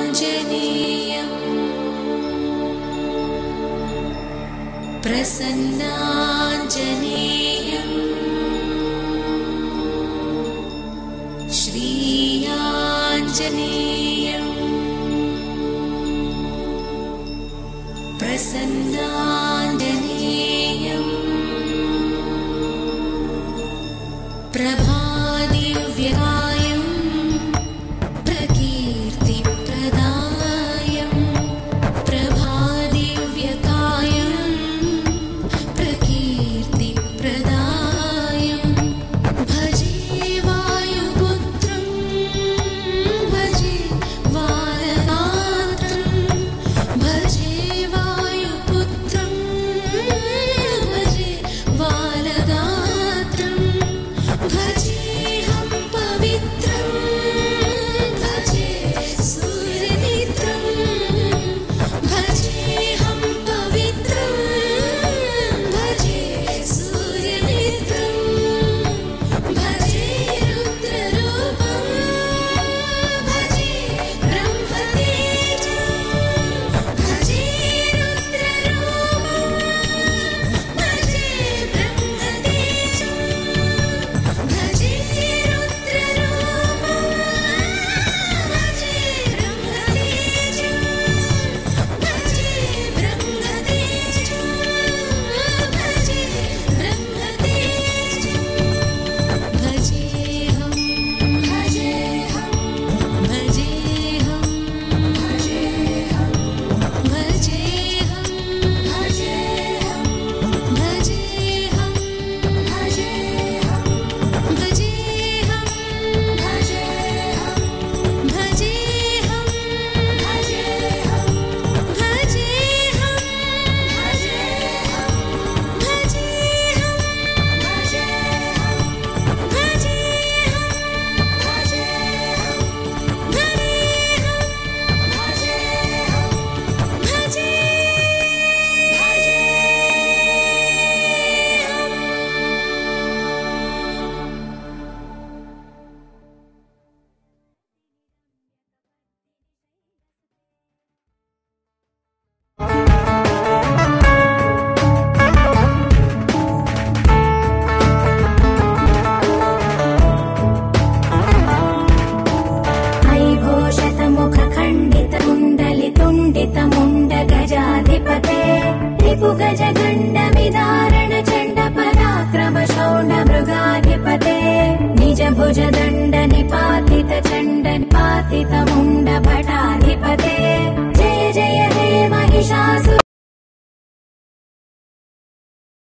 श्रीयाञ्जनेयं प्रसन्नाञ्जनेयं श्रीयाञ्जनेयं प्रसन्नाञ्जनेयं प्रभादिव्यकायं प्रकीर्तिप्रदायं प्रभादिव्यकायं प्रकीर्तिप्रदायं भजे वायुपुत्रं भजे वारगात्रं भजे वायुपुत्रं भजे वारगात्रं भजेऽहं पवित्रं भजे सूर्यनेत्रं भजेऽहं पवित्रं भजे सूर्यनेत्रं भजे रुद्ररूपं भजे ब्रह्मतेजं भजे रुद्ररूपं भजे ब्रह्मतेजं भजे रुद्ररूपं भजे ब्रह्मतेजं भजे ब्रह्मतेजं भजे ब्रह्मतेजं भजेऽहं भजेऽहं भजेऽहं भजेऽहं भजेऽहं भजेऽहं भजेऽहं भजेऽहं भजेऽहं भजेऽहं भजेऽहं भजेऽहं भजेऽहं ऐभोषतमुखखण्डितकुण्डलितुण्डितमुण्डगजाधिपते रिपुगजगण्डविदारण चण्ड पराक्रम शौण्ड मृगाधिपते निजभुजदण्ड